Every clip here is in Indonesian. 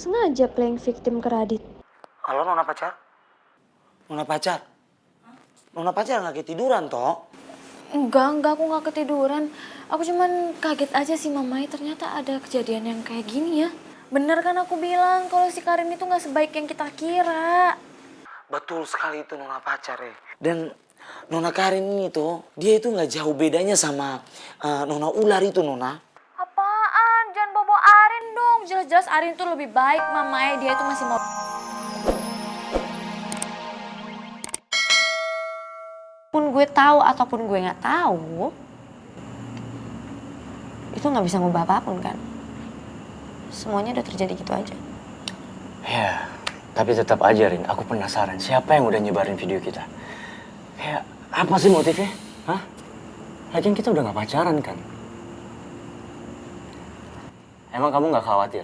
sengaja playing victim ke Radit. Halo Nona pacar? Nona pacar? Nona pacar nggak ketiduran toh? Enggak, aku nggak ketiduran. Aku cuman kaget aja sih Mamai, ternyata ada kejadian yang kayak gini ya. Bener kan aku bilang kalau si Karin itu nggak sebaik yang kita kira. Betul sekali itu Nona pacar ya. Dan Nona Karin ini tuh, dia itu nggak jauh bedanya sama Nona Ular itu Nona. Apaan? Jangan bobo Arin dong. Jelas-jelas Arin tuh lebih baik Mamai, dia itu masih mau... Pun gue tahu ataupun gue nggak tahu, itu nggak bisa ngubah apapun kan. Semuanya udah terjadi gitu aja. Ya, tapi tetap aja Rin, aku penasaran siapa yang udah nyebarin video kita. Kayak apa sih motifnya? Hah? Lagian kita udah gak pacaran kan? Emang kamu gak khawatir?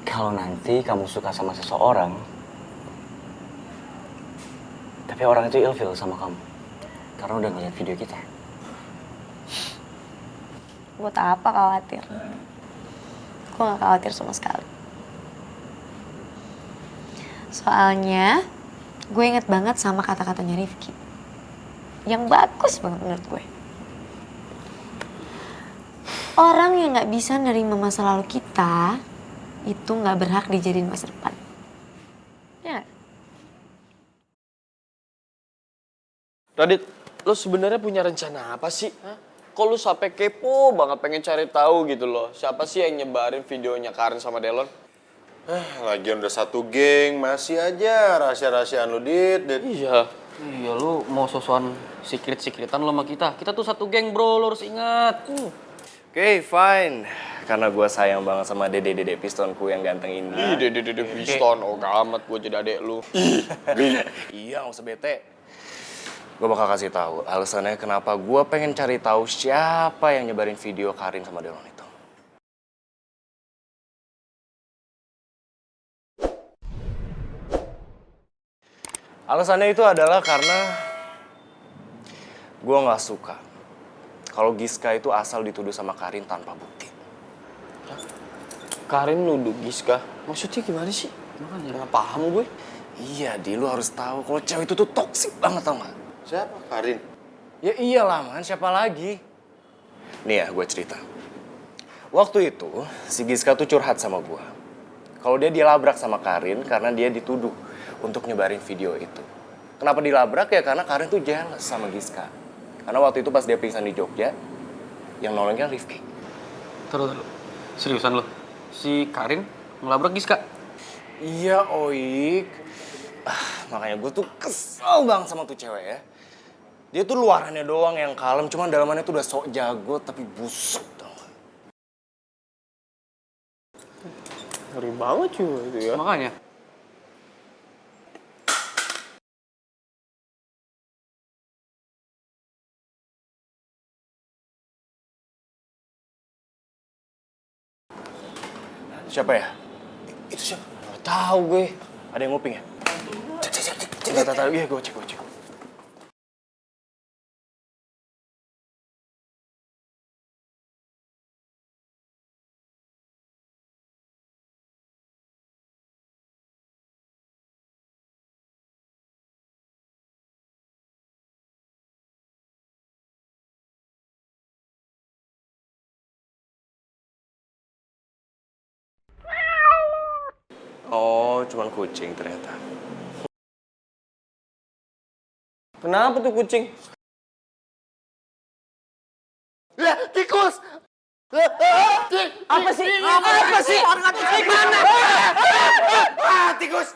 Kalau nanti kamu suka sama seseorang, tapi orang itu ilfeel sama kamu. Karena udah ngeliat video kita. Buat apa khawatir? Gue gak khawatir sama sekali. Soalnya gue inget banget sama kata-katanya Rifki. Yang bagus banget menurut gue. Orang yang gak bisa nerima masa lalu kita, itu gak berhak dijadiin masa depan. Ya. Radit, lo sebenarnya punya rencana apa sih? Hah? Kok lu sampai kepo banget pengen cari tahu gitu loh. Siapa sih yang nyebarin videonya Karin sama Delon? Lagian udah satu geng, masih aja rahasia-rahasiaan lu, Dit. Iya. Iya, lu mau sosokan secret-secretan lo sama kita. Kita tuh satu geng, bro, lo harus ingat. Oke, fine. Karena gue sayang banget sama dede-dede pistonku yang ganteng ini. Ih, dede piston. Oh, amat gue jadi adek lu. Iya, gak usah bete. Gue bakal kasih tahu alasannya kenapa gue pengen cari tahu siapa yang nyebarin video Karin sama Delon itu. Alasannya itu adalah karena gue nggak suka kalau Giska itu asal dituduh sama Karin tanpa bukti. Karin nuduh Giska. Maksudnya gimana sih? Makanya nggak paham gue. Iya, Di, lu harus tahu kalau cewek itu tuh toksik banget, tau gak? Siapa? Karin? Ya iyalah, man. Siapa lagi? Nih ya, gue cerita. Waktu itu, si Giska tuh curhat sama gue. Kalau dia dilabrak sama Karin karena dia dituduh untuk nyebarin video itu. Kenapa dilabrak ya? Karena Karin tuh jealous sama Giska. Karena waktu itu pas dia pingsan di Jogja, yang nolongin Rifki. Terus, seriusan lo? Si Karin ngelabrak Giska? Iya, Oik. Makanya gue tuh kesel banget sama tuh cewek ya. Dia tuh luarannya doang yang kalem, cuman dalamannya tuh udah sok jago tapi busuk, tau gak? Ngeri banget juga itu ya. Makanya. Siapa ya? Itu siapa? Gak tau gue. Ada yang nguping ya? Cek. Iya, gue cek. Oh, cuman kucing ternyata. Kenapa tuh kucing? Lah, tikus! Apa sih? Apa sih? Mana? Tikus!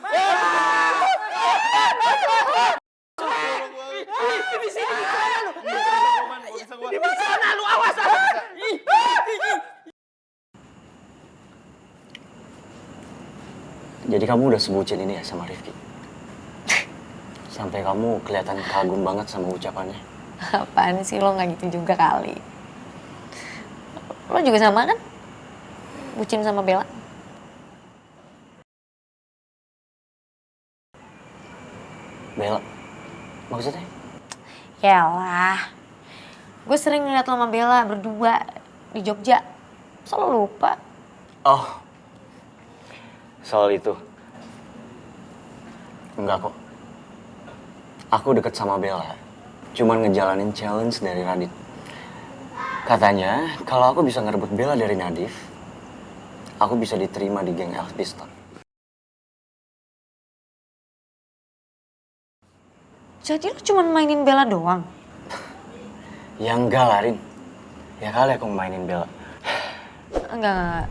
Di sini, di sana lu, awas! Jadi kamu udah sebutin ini ya sama Rifki? Sampai kamu kelihatan kagum banget sama ucapannya. Apaan sih, lo gak gitu juga kali. Lo juga sama kan? Bucin sama Bella. Bella? Maksudnya? Yalah. Gue sering ngeliat lo sama Bella berdua di Jogja. Masa lo lupa? Oh. Soal itu. Enggak kok. Aku deket sama Bella. Cuman ngejalanin challenge dari Radit. Katanya, kalau aku bisa ngerebut Bella dari Nadif, aku bisa diterima di geng Elf Piston. Jadi lu cuma mainin Bella doang? Ya enggak lah, Rin. Ya kali aku mainin Bella. Enggak.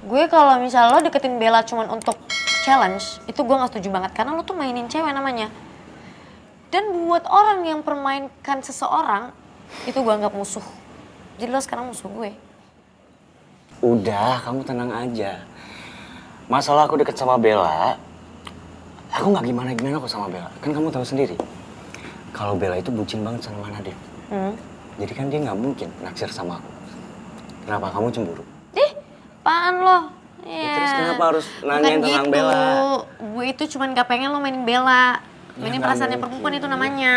Gue kalau misal lo deketin Bella cuma untuk challenge, itu gue gak setuju banget. Karena lo tuh mainin cewek namanya. Dan buat orang yang permainkan seseorang, itu gue anggap musuh. Jadi lo sekarang musuh gue. Udah, kamu tenang aja. Masalah aku deket sama Bella, aku nggak gimana-gimana kok sama Bella. Kan kamu tahu sendiri, kalau Bella itu bucin banget sama Nadif. Jadi kan dia nggak mungkin naksir sama aku. Kenapa kamu cemburu? Apaan lo? Terus kenapa harus nanyain bukan tentang gitu. Bella? Gue itu cuma gak pengen lo mainin Bella. Mainin nggak perasaannya mungkin. perempuan itu namanya.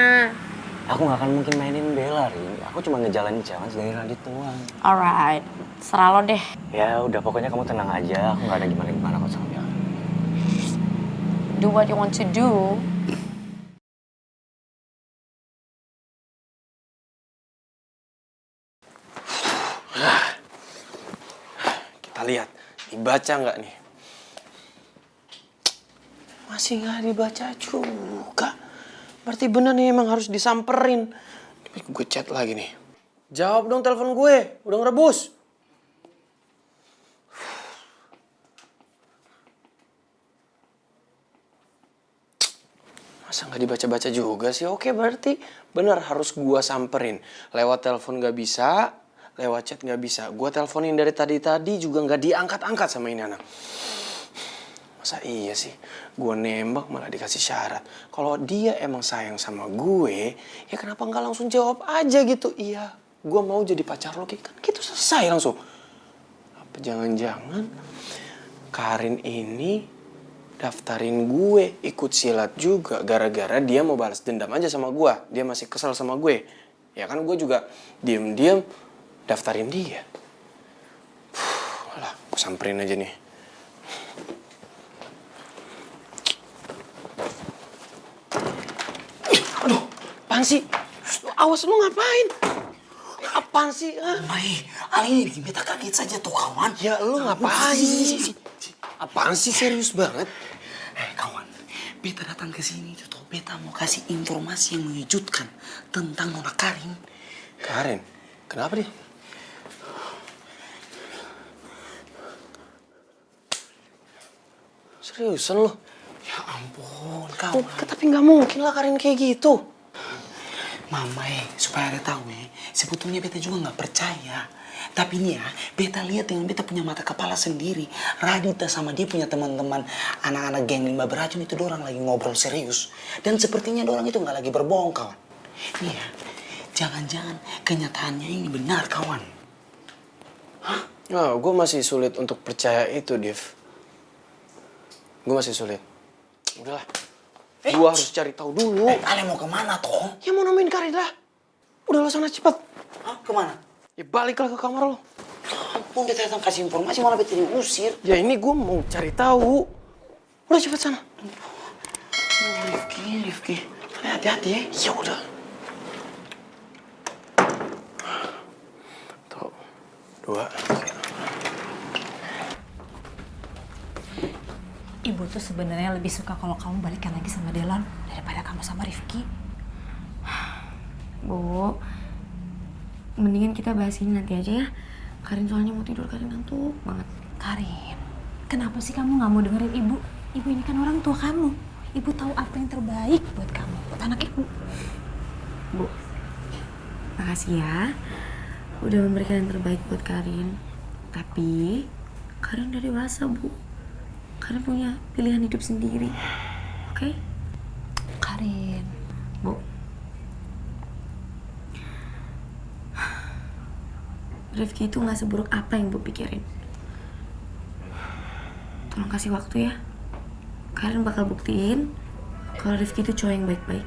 Aku nggak akan mungkin mainin Bella, Rin. Aku cuma ngejalanin challenge dari Radit doang. Alright, serah lo deh. Ya udah, pokoknya kamu tenang aja. Aku nggak ada gimana-gimana kok sama Bella. Do what you want to do. Kita lihat, dibaca nggak nih? Masih nggak dibaca juga. Berarti bener nih emang harus disamperin. Gue chat lagi nih. Jawab dong telepon gue, udah ngerebus. Masa nggak dibaca-baca juga sih? Oke, berarti bener harus gue samperin. Lewat telepon nggak bisa, lewat chat nggak bisa. Gue teleponin dari tadi juga nggak diangkat-angkat sama ini anak. Masa iya sih, gue nembak malah dikasih syarat. Kalau dia emang sayang sama gue, ya kenapa nggak langsung jawab aja gitu? Iya, gue mau jadi pacar lo, kan gitu selesai langsung. Apa jangan-jangan Karin ini daftarin gue ikut silat juga gara-gara dia mau balas dendam aja sama gue. Dia masih kesel sama gue. Ya kan gue juga diem-diem daftarin dia. Alah, gue samperin aja nih. Aduh, apaan sih? Awas lu ngapain? Apaan sih? Ali ini bikin beta kaget saja tuh kawan. Ya lu ngapain sih? Apaan sih, serius banget? Kawan, beta datang ke sini itu tuh beta mau kasih informasi yang mengejutkan tentang Nona Karin. Karin, kenapa dia? Seriusan lu? Ya ampun, kawan. Tapi nggak mungkin lah Karin kayak gitu. Mama supaya ada tahu sebetulnya beta juga nggak percaya. Tapi nih ya, beta lihat dengan beta punya mata kepala sendiri. Radita sama dia punya teman-teman anak-anak geng Limba Beracun itu dorang lagi ngobrol serius. Dan sepertinya dorang itu nggak lagi berbohong, kawan. Nih ya, jangan-jangan kenyataannya ini benar, kawan. Hah? Nah, gue masih sulit untuk percaya itu, Div. Gue masih sulit. Udahlah, gue harus cari tahu dulu. Ale mau kemana toh? Ya mau nemuin Karin lah. Udah lo sana cepat. Hah? Kemana? Ya baliklah ke kamar lo. Ampun, beta datang kasih informasi malah beta diusir. Ya ini gue mau cari tahu. Udah cepat sana. Rifki. Hati-hati ya. Ya udah. Tuh, 2. Ibu tuh sebenarnya lebih suka kalau kamu balikan lagi sama Delon daripada kamu sama Rifki. Bu, mendingan kita bahas ini nanti aja ya. Karin soalnya mau tidur, Karin ngantuk banget. Karin, kenapa sih kamu nggak mau dengerin ibu? Ibu ini kan orang tua kamu. Ibu tahu apa yang terbaik buat kamu, buat anak ibu. Bu, makasih ya. Udah memberikan yang terbaik buat Karin. Tapi, Karin udah dewasa, Bu. Karin punya pilihan hidup sendiri. Oke? Karin, Bu. Rifki itu gak seburuk apa yang Bu pikirin. Tolong kasih waktu ya. Karin bakal buktiin kalau Rifki itu cowok yang baik-baik.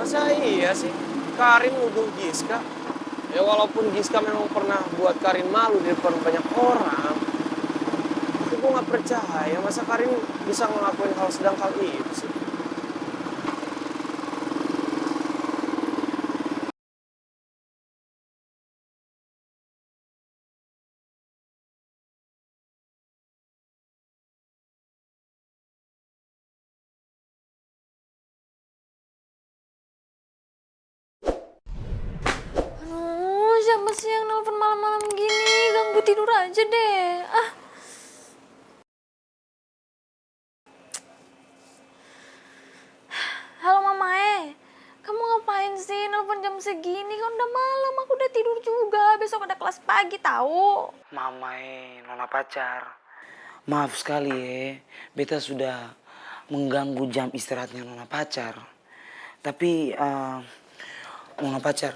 Masa iya sih Karin nuduh Giska? Ya walaupun Giska memang pernah buat Karin malu di depan banyak orang, tapi gue gak percaya masa Karin bisa ngelakuin hal sedangkal itu sih. Aduh, siapa sih yang nelfon malam-malam gini? Ganggu tidur aja deh. Ah. Halo Mama kamu ngapain sih nelfon jam segini? Kan udah malam, aku udah tidur juga. Besok ada kelas pagi tahu. Mama nona pacar. Maaf sekali beta sudah mengganggu jam istirahatnya nona pacar. Tapi nona pacar,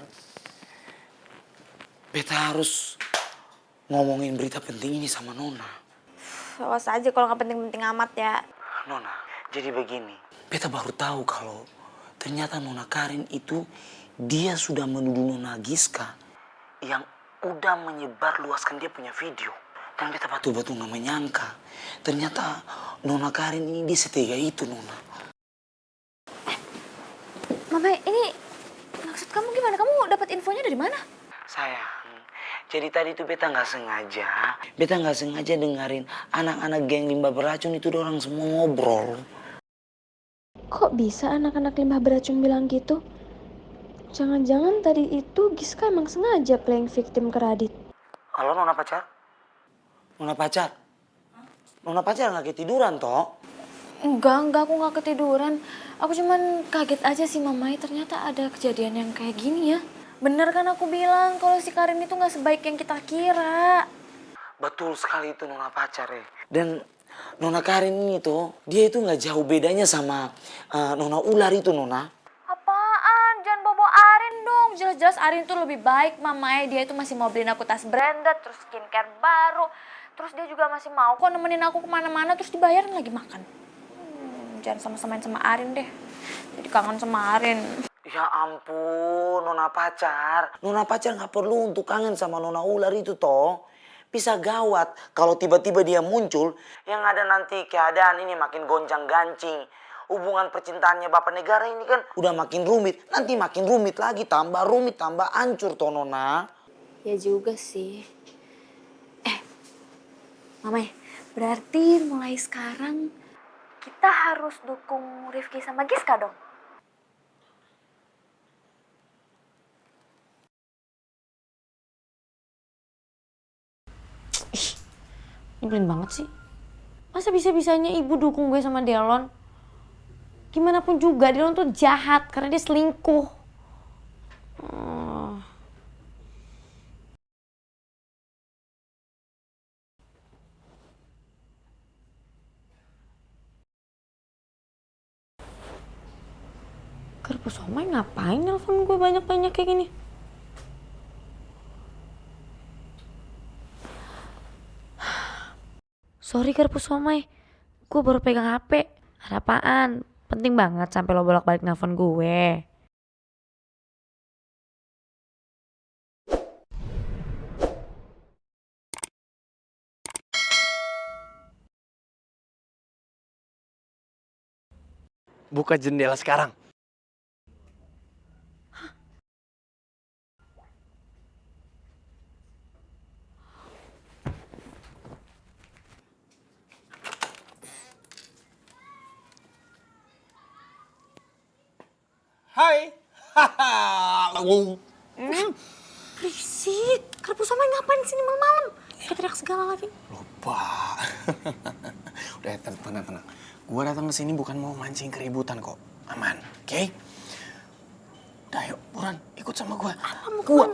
beta harus ngomongin berita penting ini sama nona. Awas aja kalau nggak penting-penting amat ya. Nona, jadi begini. Beta baru tahu kalau ternyata nona Karin itu dia sudah menuduh nona Giska yang udah menyebar luaskan dia punya video. Dan beta betul-betul gak menyangka. Ternyata nona Karin ini dia setega itu nona. Mama ini maksud kamu gimana? Kamu dapat infonya dari mana? Sayang, jadi tadi itu beta gak sengaja. Beta gak sengaja dengerin anak-anak geng limbah beracun itu orang semua ngobrol. Kok bisa anak-anak limbah beracun bilang gitu? Jangan-jangan tadi itu Giska emang sengaja playing victim ke Radit. Halo nona pacar? Nona pacar? Nona pacar gak ketiduran toh? Enggak, aku nggak ketiduran. Aku cuman kaget aja sih Mamai, ternyata ada kejadian yang kayak gini ya. Bener kan aku bilang kalau si Karin itu nggak sebaik yang kita kira. Betul sekali itu nona pacar Dan nona Karin ini tuh, dia itu nggak jauh bedanya sama nona ular itu nona. Apaan? Jangan bobo Arin dong. Jelas-jelas Arin tuh lebih baik Mamai. Dia itu masih mau beliin aku tas branded, terus skincare baru. Terus dia juga masih mau kok nemenin aku kemana-mana, terus dibayarin lagi makan. Jangan sama-samain sama Arin deh. Jadi kangen sama Arin. Ya ampun, nona pacar. Nona pacar nggak perlu untuk kangen sama nona ular itu toh. Bisa gawat kalau tiba-tiba dia muncul, yang ada nanti keadaan ini makin gonjang-gancing. Hubungan percintaannya bapak negara ini kan udah makin rumit. Nanti makin rumit lagi, tambah rumit, tambah hancur toh nona. Ya juga sih. Mamai, berarti mulai sekarang kita harus dukung Rifki sama Giska dong. Nyebelin banget sih. Masa bisa-bisanya ibu dukung gue sama Delon? Gimana pun juga Delon tuh jahat karena dia selingkuh. Karpu Somai ngapain nelfon gue banyak-banyak kayak gini? Sorry Karpu Somai, gue baru pegang HP. Ada apaan? Penting banget sampai lo bolak-balik nelfon gue. Buka jendela sekarang. Hai. Haha. Berisik, Karpu Somai ngapain sini malam-malam? Kayak teriak segala lagi. Lupa. Udah tenang. Gue datang ke sini bukan mau mancing keributan kok. Aman, oke? Udah yuk, buruan ikut sama gue. Apa mau